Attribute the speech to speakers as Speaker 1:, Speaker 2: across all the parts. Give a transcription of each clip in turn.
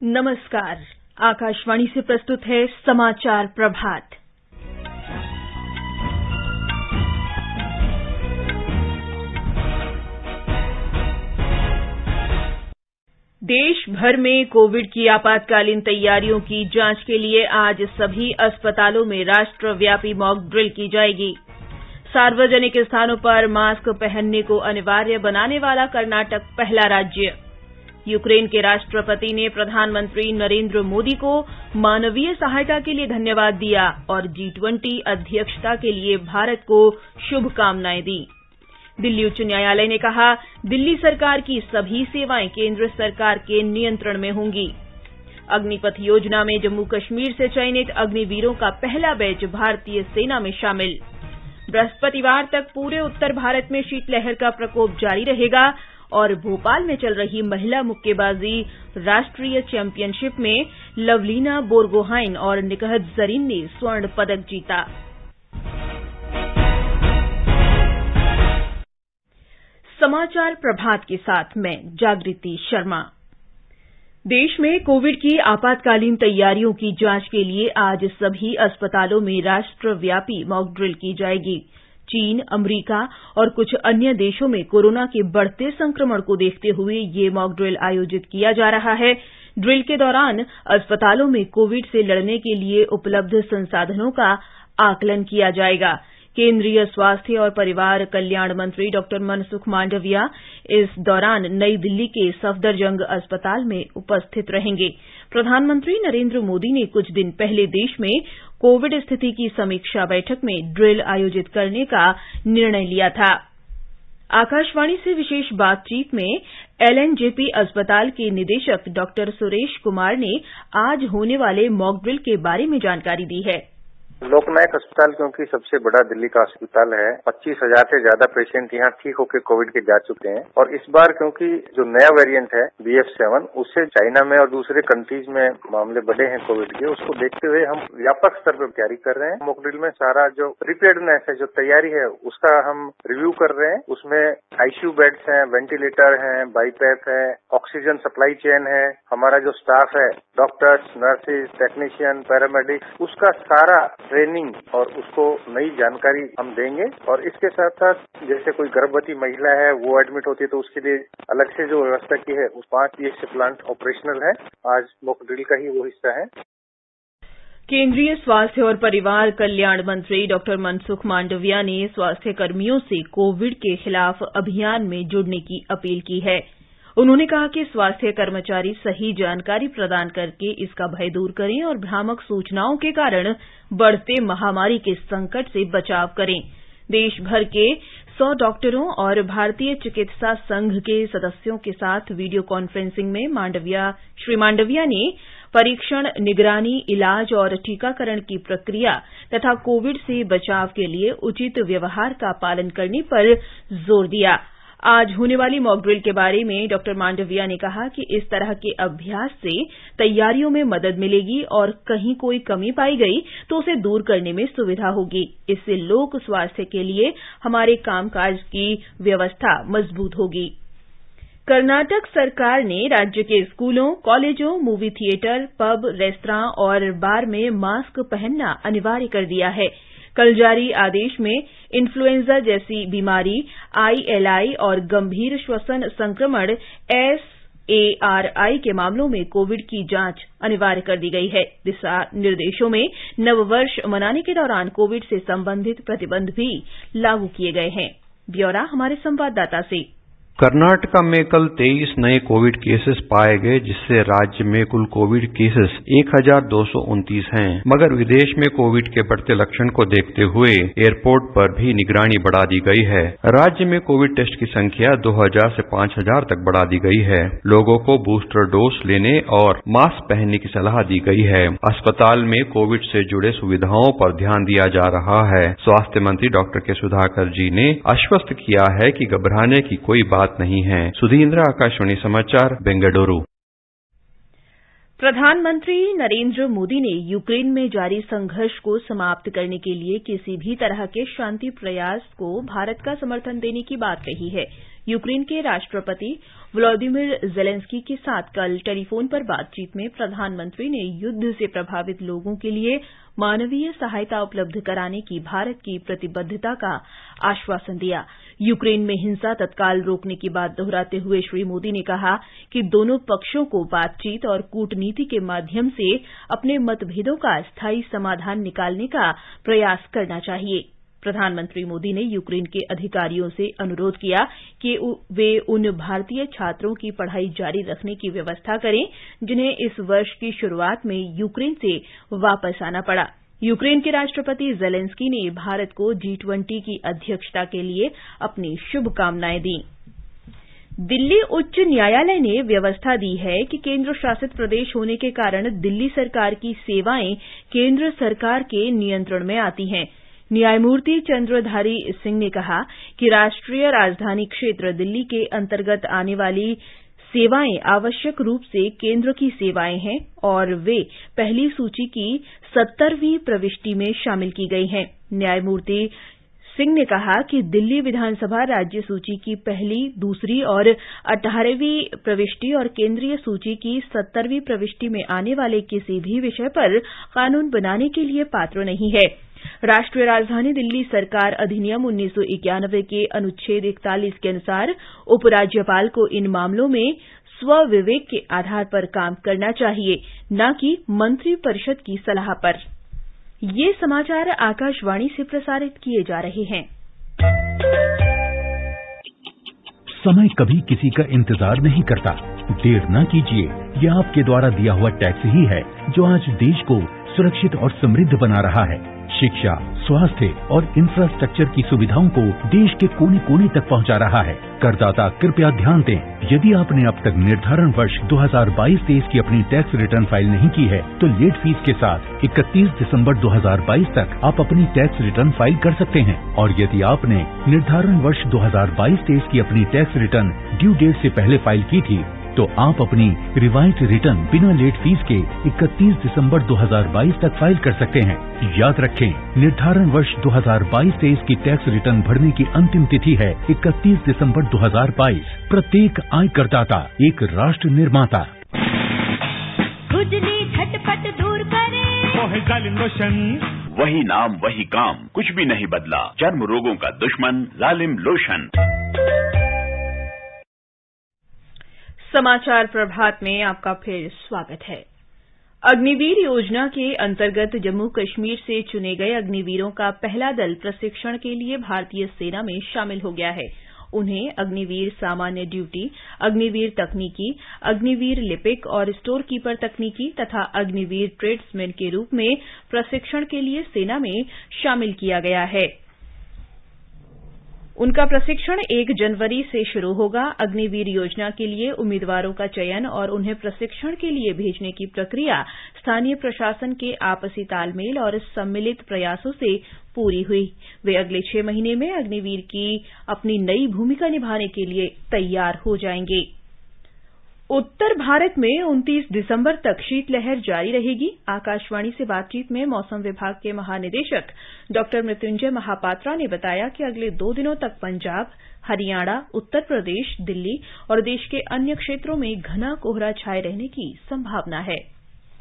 Speaker 1: नमस्कार। आकाशवाणी से प्रस्तुत है समाचार प्रभात। देश भर में कोविड की आपातकालीन तैयारियों की जांच के लिए आज सभी अस्पतालों में राष्ट्रव्यापी मॉक ड्रिल की जाएगी। सार्वजनिक स्थानों पर मास्क पहनने को अनिवार्य बनाने वाला कर्नाटक पहला राज्य। यूक्रेन के राष्ट्रपति ने प्रधानमंत्री नरेंद्र मोदी को मानवीय सहायता के लिए धन्यवाद दिया और G20 अध्यक्षता के लिए भारत को शुभकामनाएं दी। दिल्ली उच्च न्यायालय ने कहा, दिल्ली सरकार की सभी सेवाएं केंद्र सरकार के नियंत्रण में होंगी। अग्निपथ योजना में जम्मू कश्मीर से चयनित अग्निवीरों का पहला बैच भारतीय सेना में शामिल। बृहस्पतिवार तक पूरे उत्तर भारत में शीतलहर का प्रकोप जारी रहेगा और भोपाल में चल रही महिला मुक्केबाजी राष्ट्रीय चैंपियनशिप में लवलीना बोरगोहाइन और निकहत जरीन ने स्वर्ण पदक जीता। समाचार प्रभात के साथ मैं जागृति शर्मा। देश में कोविड की आपातकालीन तैयारियों की जांच के लिए आज सभी अस्पतालों में राष्ट्रव्यापी मॉक ड्रिल की जाएगी। चीन, अमेरिका और कुछ अन्य देशों में कोरोना के बढ़ते संक्रमण को देखते हुए ये मॉक ड्रिल आयोजित किया जा रहा है। ड्रिल के दौरान अस्पतालों में कोविड से लड़ने के लिए उपलब्ध संसाधनों का आकलन किया जाएगा। केंद्रीय स्वास्थ्य और परिवार कल्याण मंत्री डॉ मनसुख मांडविया इस दौरान नई दिल्ली के सफदरजंग अस्पताल में उपस्थित रहेंगे। प्रधानमंत्री नरेंद्र मोदी ने कुछ दिन पहले देश में कोविड स्थिति की समीक्षा बैठक में ड्रिल आयोजित करने का निर्णय लिया था। आकाशवाणी से विशेष बातचीत में LNJP अस्पताल के निदेशक डॉ सुरेश कुमार ने आज होने वाले मॉक ड्रिल के बारे में जानकारी दी है।
Speaker 2: लोकनायक अस्पताल क्योंकि सबसे बड़ा दिल्ली का अस्पताल है, 25,000 से ज्यादा पेशेंट यहाँ ठीक होकर कोविड के जा चुके हैं और इस बार क्योंकि जो नया वेरिएंट है BF7 उससे चाइना में और दूसरे कंट्रीज में मामले बढ़े हैं कोविड के, उसको देखते हुए हम व्यापक स्तर पर तैयारी कर रहे हैं। मॉक ड्रिल में सारा जो प्रिपेयर्डनेस है, जो तैयारी है, उसका हम रिव्यू कर रहे हैं। उसमें ICU बेड्स हैं, वेंटिलेटर हैं, बाईपैप है, ऑक्सीजन सप्लाई चेन है, हमारा जो स्टाफ है, डॉक्टर्स, नर्सेज, टेक्नीशियन, पैरामेडिक्स, उसका सारा ट्रेनिंग और उसको नई जानकारी हम देंगे। और इसके साथ साथ जैसे कोई गर्भवती महिला है वो एडमिट होती है तो उसके लिए अलग से जो व्यवस्था की है, उस 5 PHC प्लांट ऑपरेशनल है। आज मॉक ड्रिल का ही वो हिस्सा है।
Speaker 1: केंद्रीय स्वास्थ्य और परिवार कल्याण मंत्री डॉ मनसुख मांडविया ने स्वास्थ्य कर्मियों से कोविड के खिलाफ अभियान में जुड़ने की अपील की है। उन्होंने कहा कि स्वास्थ्य कर्मचारी सही जानकारी प्रदान करके इसका भय दूर करें और भ्रामक सूचनाओं के कारण बढ़ते महामारी के संकट से बचाव करें। देश भर के 100 डॉक्टरों और भारतीय चिकित्सा संघ के सदस्यों के साथ वीडियो कॉन्फ्रेंसिंग में श्री मांडविया ने परीक्षण, निगरानी, इलाज और टीकाकरण की प्रक्रिया तथा कोविड से बचाव के लिए उचित व्यवहार का पालन करने पर जोर दिया। आज होने वाली मॉक ड्रिल के बारे में डॉ मांडविया ने कहा कि इस तरह के अभ्यास से तैयारियों में मदद मिलेगी और कहीं कोई कमी पाई गई तो उसे दूर करने में सुविधा होगी। इससे लोक स्वास्थ्य के लिए हमारे कामकाज की व्यवस्था मजबूत होगी। कर्नाटक सरकार ने राज्य के स्कूलों, कॉलेजों, मूवी थिएटर, पब, रेस्तरां और बार में मास्क पहनना अनिवार्य कर दिया है। कल जारी आदेश में इन्फ्लुएंजा जैसी बीमारी, ILI और गंभीर श्वसन संक्रमण SARI के मामलों में कोविड की जांच अनिवार्य कर दी गई है। दिशा निर्देशों में नववर्ष मनाने के दौरान कोविड से संबंधित प्रतिबंध भी लागू किए गए हैं। ब्यौरा हमारे संवाददाता से।
Speaker 3: कर्नाटका में कल 23 नए कोविड केसेस पाए गए, जिससे राज्य में कुल कोविड केसेस 1229 हैं। मगर विदेश में कोविड के बढ़ते लक्षण को देखते हुए एयरपोर्ट पर भी निगरानी बढ़ा दी गई है। राज्य में कोविड टेस्ट की संख्या 2000 से 5000 तक बढ़ा दी गई है। लोगों को बूस्टर डोज लेने और मास्क पहनने की सलाह दी गई है। अस्पताल में कोविड से जुड़े सुविधाओं पर ध्यान दिया जा रहा है। स्वास्थ्य मंत्री डॉक्टर के सुधाकर जी ने आश्वस्त किया है कि घबराने की कोई बात नहीं है। सुधींद्र, आकाशवाणी समाचार, बेंगलुरु।
Speaker 1: प्रधानमंत्री नरेंद्र मोदी ने यूक्रेन में जारी संघर्ष को समाप्त करने के लिए किसी भी तरह के शांति प्रयास को भारत का समर्थन देने की बात कही है। यूक्रेन के राष्ट्रपति व्लादिमीर जेलेंस्की के साथ कल टेलीफोन पर बातचीत में प्रधानमंत्री ने युद्ध से प्रभावित लोगों के लिए मानवीय सहायता उपलब्ध कराने की भारत की प्रतिबद्धता का आश्वासन दिया। यूक्रेन में हिंसा तत्काल रोकने की बात दोहराते हुए श्री मोदी ने कहा कि दोनों पक्षों को बातचीत और कूटनीति के माध्यम से अपने मतभेदों का स्थायी समाधान निकालने का प्रयास करना चाहिए। प्रधानमंत्री मोदी ने यूक्रेन के अधिकारियों से अनुरोध किया कि वे उन भारतीय छात्रों की पढ़ाई जारी रखने की व्यवस्था करें जिन्हें इस वर्ष की शुरुआत में यूक्रेन से वापस आना पड़ा। यूक्रेन के राष्ट्रपति जेलेंस्की ने भारत को G20 की अध्यक्षता के लिए अपनी शुभकामनाएं दी। दिल्ली उच्च न्यायालय ने व्यवस्था दी है कि केंद्र शासित प्रदेश होने के कारण दिल्ली सरकार की सेवाएं केंद्र सरकार के नियंत्रण में आती हैं। न्यायमूर्ति चंद्रधारी सिंह ने कहा कि राष्ट्रीय राजधानी क्षेत्र दिल्ली के अंतर्गत आने वाली सेवाएं आवश्यक रूप से केंद्र की सेवाएं हैं और वे पहली सूची की 70वीं प्रविष्टि में शामिल की गई हैं। न्यायमूर्ति सिंह ने कहा कि दिल्ली विधानसभा राज्य सूची की पहली, दूसरी और 18वीं प्रविष्टि और केंद्रीय सूची की 70वीं प्रविष्टि में आने वाले किसी भी विषय पर कानून बनाने के लिए पात्र नहीं है। राष्ट्रीय राजधानी दिल्ली सरकार अधिनियम 1991 के अनुच्छेद 41 के अनुसार उपराज्यपाल को इन मामलों में स्वविवेक के आधार पर काम करना चाहिए, न कि मंत्रिपरिषद की सलाह पर। ये समाचार आकाशवाणी से प्रसारित किए जा रहे हैं।
Speaker 4: समय कभी किसी का इंतजार नहीं करता। देर न कीजिए, यह आपके द्वारा दिया हुआ टैक्स ही है जो आज देश को सुरक्षित और समृद्ध बना रहा है। शिक्षा, स्वास्थ्य और इंफ्रास्ट्रक्चर की सुविधाओं को देश के कोने कोने तक पहुंचा रहा है। करदाता कृपया ध्यान दें, यदि आपने अब तक निर्धारण वर्ष 2022-23 की अपनी टैक्स रिटर्न फाइल नहीं की है तो लेट फीस के साथ 31 दिसंबर 2022 तक आप अपनी टैक्स रिटर्न फाइल कर सकते हैं। और यदि आपने निर्धारण वर्ष 2022-23 की अपनी टैक्स रिटर्न ड्यू डेट से पहले फाइल की थी तो आप अपनी रिवाइज्ड रिटर्न बिना लेट फीस के 31 दिसंबर 2022 तक फाइल कर सकते हैं। याद रखें, निर्धारण वर्ष 2022-23 की टैक्स रिटर्न भरने की अंतिम तिथि है 31 दिसंबर 2022। प्रत्येक आयकरदाता एक राष्ट्र निर्माता।
Speaker 5: खुजली झटपट दूर करे,
Speaker 6: जालिम लोशन,
Speaker 7: वही नाम वही काम, कुछ भी नहीं बदला। चर्म रोगों का दुश्मन जालिम लोशन।
Speaker 1: समाचार प्रभात में आपका फिर स्वागत है। अग्निवीर योजना के अंतर्गत जम्मू कश्मीर से चुने गए अग्निवीरों का पहला दल प्रशिक्षण के लिए भारतीय सेना में शामिल हो गया है। उन्हें अग्निवीर सामान्य ड्यूटी, अग्निवीर तकनीकी, अग्निवीर लिपिक और स्टोर कीपर तकनीकी तथा अग्निवीर ट्रेड्समैन के रूप में प्रशिक्षण के लिए सेना में शामिल किया गया है। उनका प्रशिक्षण 1 जनवरी से शुरू होगा। अग्निवीर योजना के लिए उम्मीदवारों का चयन और उन्हें प्रशिक्षण के लिए भेजने की प्रक्रिया स्थानीय प्रशासन के आपसी तालमेल और सम्मिलित प्रयासों से पूरी हुई। वे अगले 6 महीने में अग्निवीर की अपनी नई भूमिका निभाने के लिए तैयार हो जाएंगे। उत्तर भारत में 29 दिसंबर तक शीतलहर जारी रहेगी। आकाशवाणी से बातचीत में मौसम विभाग के महानिदेशक डॉ मृत्युंजय महापात्रा ने बताया कि अगले 2 दिनों तक पंजाब, हरियाणा, उत्तर प्रदेश, दिल्ली और देश के अन्य क्षेत्रों में घना कोहरा छाये रहने की संभावना है।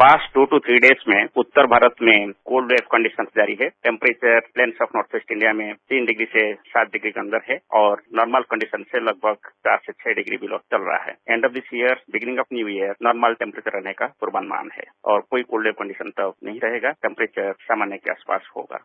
Speaker 8: पास्ट 2 to 3 डेज में उत्तर भारत में कोल्ड वेव कंडीशन जारी है। Temperature plains of north east India में 3 डिग्री से 7 डिग्री के अंदर है और नॉर्मल कंडीशन से लगभग 4 से 6 डिग्री बिलो चल रहा है। End of this year, beginning of new year, normal temperature रहने का पूर्वानुमान है और कोई कोल्ड वेव कंडीशन तब नहीं रहेगा। टेम्परेचर सामान्य के आसपास होगा।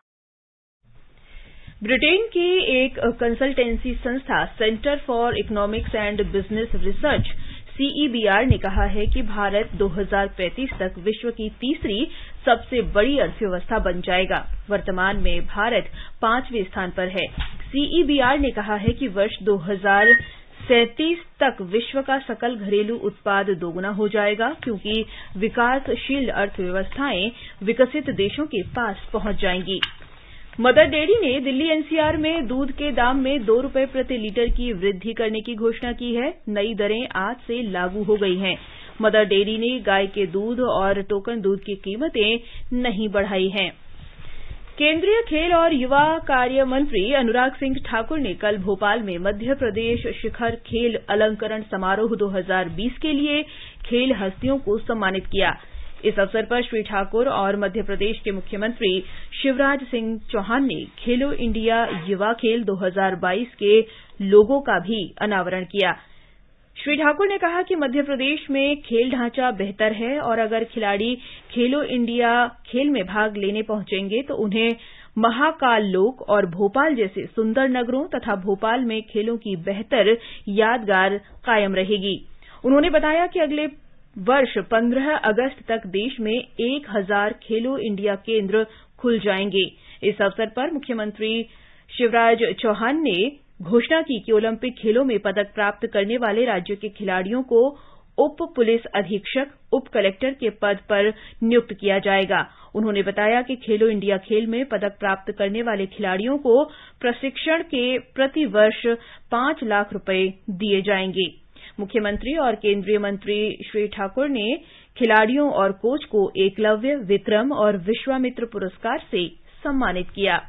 Speaker 1: ब्रिटेन की एक कंसल्टेंसी संस्था centre for economics and business research CEBR ने कहा है कि भारत 2035 तक विश्व की तीसरी सबसे बड़ी अर्थव्यवस्था बन जाएगा। वर्तमान में भारत 5वें स्थान पर है। CEBR ने कहा है कि वर्ष 2037 तक विश्व का सकल घरेलू उत्पाद दोगुना हो जाएगा क्योंकि विकासशील अर्थव्यवस्थाएं विकसित देशों के पास पहुंच जाएंगी। मदर डेयरी ने दिल्ली NCR में दूध के दाम में 2 रुपये प्रति लीटर की वृद्धि करने की घोषणा की है। नई दरें आज से लागू हो गई हैं। मदर डेयरी ने गाय के दूध और टोकन दूध की कीमतें नहीं बढ़ाई हैं। केंद्रीय खेल और युवा कार्य मंत्री अनुराग सिंह ठाकुर ने कल भोपाल में मध्य प्रदेश शिखर खेल अलंकरण समारोह 2020 के लिए खेल हस्तियों को सम्मानित किया। इस अवसर पर श्री ठाकुर और मध्य प्रदेश के मुख्यमंत्री शिवराज सिंह चौहान ने खेलो इंडिया युवा खेल 2022 के लोगो का भी अनावरण किया। श्री ठाकुर ने कहा कि मध्य प्रदेश में खेल ढांचा बेहतर है और अगर खिलाड़ी खेलो इंडिया खेल में भाग लेने पहुंचेंगे तो उन्हें महाकाल लोक और भोपाल जैसे सुंदर नगरों तथा भोपाल में खेलों की बेहतर यादगार कायम रहेगी। उन्होंने बताया कि अगले वर्ष 15 अगस्त तक देश में 1000 खेलो इंडिया केंद्र खुल जाएंगे। इस अवसर पर मुख्यमंत्री शिवराज चौहान ने घोषणा की कि ओलंपिक खेलों में पदक प्राप्त करने वाले राज्यों के खिलाड़ियों को उप पुलिस अधीक्षक, उप कलेक्टर के पद पर नियुक्त किया जाएगा। उन्होंने बताया कि खेलो इंडिया खेल में पदक प्राप्त करने वाले खिलाड़ियों को प्रशिक्षण के प्रति वर्ष 5 लाख रुपए दिए जाएंगे। मुख्यमंत्री और केंद्रीय मंत्री श्री ठाकुर ने खिलाड़ियों और कोच को एकलव्य, विक्रम और विश्वामित्र पुरस्कार से सम्मानित किया।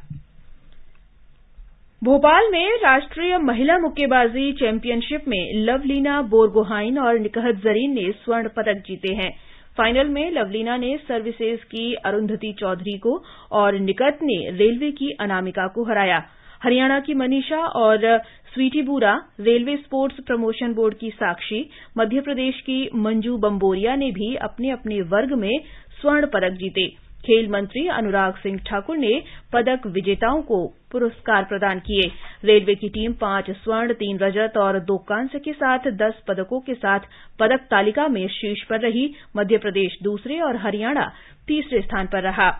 Speaker 1: भोपाल में राष्ट्रीय महिला मुक्केबाजी चैंपियनशिप में लवलीना बोरगोहाइन और निकहत जरीन ने स्वर्ण पदक जीते हैं। फाइनल में लवलीना ने सर्विसेज की अरुंधति चौधरी को और निकहत ने रेलवे की अनामिका को हराया। हरियाणा की मनीषा और स्वीटी बूरा, रेलवे स्पोर्ट्स प्रमोशन बोर्ड की साक्षी, मध्य प्रदेश की मंजू बम्बोरिया ने भी अपने अपने वर्ग में स्वर्ण पदक जीते। खेल मंत्री अनुराग सिंह ठाकुर ने पदक विजेताओं को पुरस्कार प्रदान किए। रेलवे की टीम 5 स्वर्ण, 3 रजत और 2 कांस्य के साथ 10 पदकों के साथ पदक तालिका में शीर्ष पर रही। मध्य प्रदेश दूसरे और हरियाणा तीसरे स्थान पर रहा।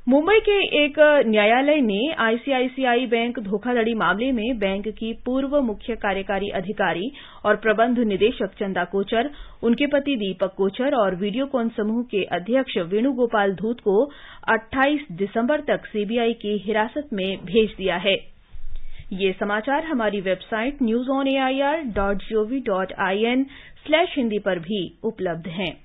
Speaker 1: मुंबई के एक न्यायालय ने आईसीआईसीआई बैंक धोखाधड़ी मामले में बैंक की पूर्व मुख्य कार्यकारी अधिकारी और प्रबंध निदेशक चंदा कोचर, उनके पति दीपक कोचर और वीडियोकॉन समूह के अध्यक्ष वेणुगोपाल धूत को 28 दिसंबर तक सीबीआई की हिरासत में भेज दिया है। ये समाचार हमारी वेबसाइट newsonair.gov.in/hindi पर भी उपलब्ध हैं।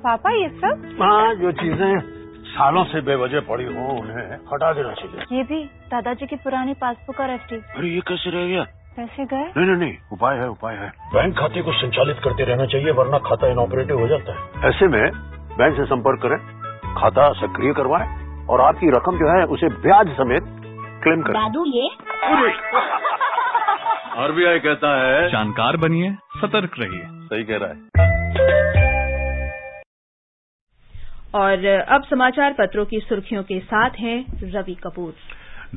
Speaker 6: पापा ये सब?
Speaker 9: हाँ, जो चीजें सालों से बेवजह पड़ी हो उन्हें हटा देना चाहिए।
Speaker 6: ये भी दादाजी की पुरानी पासबुक और एफडी।
Speaker 9: अरे ये कैसे रह गया?
Speaker 6: पैसे गए?
Speaker 9: नहीं, उपाय है। बैंक खाते को संचालित करते रहना चाहिए वरना खाता इनऑपरेटिव हो जाता है। ऐसे में बैंक से संपर्क करें, खाता सक्रिय करवाएं और आपकी रकम जो है उसे ब्याज समेत क्लेम करें।
Speaker 5: दादू ये
Speaker 10: आरबीआई कहता है
Speaker 11: जानकार बनिए, सतर्क रहिए।
Speaker 10: सही कह रहा है।
Speaker 1: और अब समाचार पत्रों की सुर्खियों के साथ हैं रवि कपूर।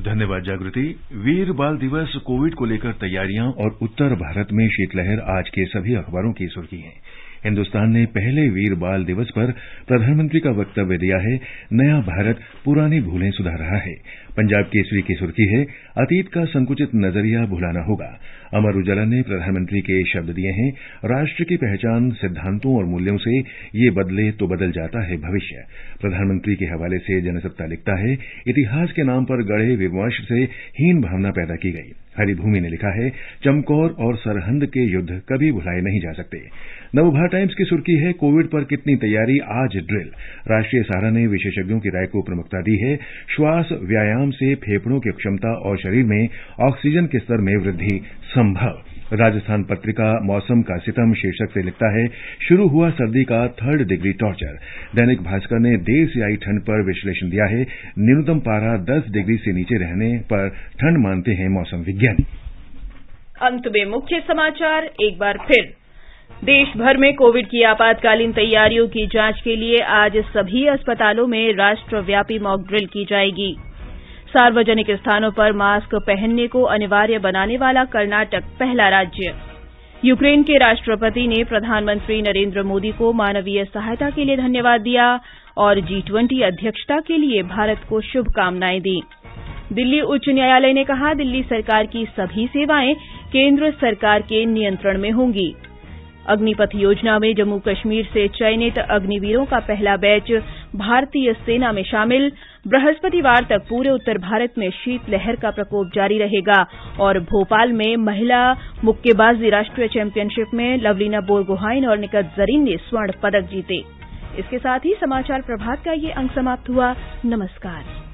Speaker 4: धन्यवाद जागृति। वीर बाल दिवस, कोविड को लेकर तैयारियां और उत्तर भारत में शीतलहर आज के सभी अखबारों की सुर्खी है। हिन्दुस्तान ने पहले वीर बाल दिवस पर प्रधानमंत्री का वक्तव्य दिया है, नया भारत पुरानी भूलें सुधार रहा है। पंजाब केसरी की सुर्खी है, अतीत का संकुचित नजरिया भुलाना होगा। अमर उजाला ने प्रधानमंत्री के शब्द दिए हैं, राष्ट्र की पहचान सिद्धांतों और मूल्यों से ये बदले तो बदल जाता है भविष्य। प्रधानमंत्री के हवाले से जनसत्ता लिखता है, इतिहास के नाम पर गढ़े विमर्श से हीन भावना पैदा की गई। हरिभूमि ने लिखा है, चमकौर और सरहंद के युद्ध कभी भुलाए नहीं जा सकते। नवभारत टाइम्स की सुर्खी है, कोविड पर कितनी तैयारी, आज ड्रिल। राष्ट्रीय सहारा ने विशेषज्ञों की राय को प्रमुखता दी है, श्वास व्यायाम से फेफड़ों की क्षमता और शरीर में ऑक्सीजन के स्तर में वृद्धि संभव। राजस्थान पत्रिका मौसम का सितम शीर्षक से लिखता है, शुरू हुआ सर्दी का 3rd degree torture. Dainik Bhaskar ने देर से आई ठंड पर विश्लेषण दिया है, न्यूनतम पारा 10 डिग्री से नीचे रहने पर ठंड मानते हैं मौसम विज्ञानी।
Speaker 1: अंत में मुख्य समाचार एक बार फिर। देश भर में कोविड की आपातकालीन तैयारियों की जांच के लिए आज सभी अस्पतालों में राष्ट्रव्यापी मॉक ड्रिल की जाएगी। सार्वजनिक स्थानों पर मास्क पहनने को अनिवार्य बनाने वाला कर्नाटक पहला राज्य। यूक्रेन के राष्ट्रपति ने प्रधानमंत्री नरेंद्र मोदी को मानवीय सहायता के लिए धन्यवाद दिया और G20 अध्यक्षता के लिए भारत को शुभकामनाएं दी। दिल्ली उच्च न्यायालय ने कहा, दिल्ली सरकार की सभी सेवाएं केंद्र सरकार के नियंत्रण में होंगी। अग्निपथ योजना में जम्मू कश्मीर से चयनित अग्निवीरों का पहला बैच भारतीय सेना में शामिल। बृहस्पतिवार तक पूरे उत्तर भारत में शीतलहर का प्रकोप जारी रहेगा। और भोपाल में महिला मुक्केबाजी राष्ट्रीय चैंपियनशिप में लवलीना बोरगोहाइन और निकहत जरीन ने स्वर्ण पदक जीते। इसके साथ ही समाचार प्रभात का ये अंक समाप्त हुआ। नमस्कार।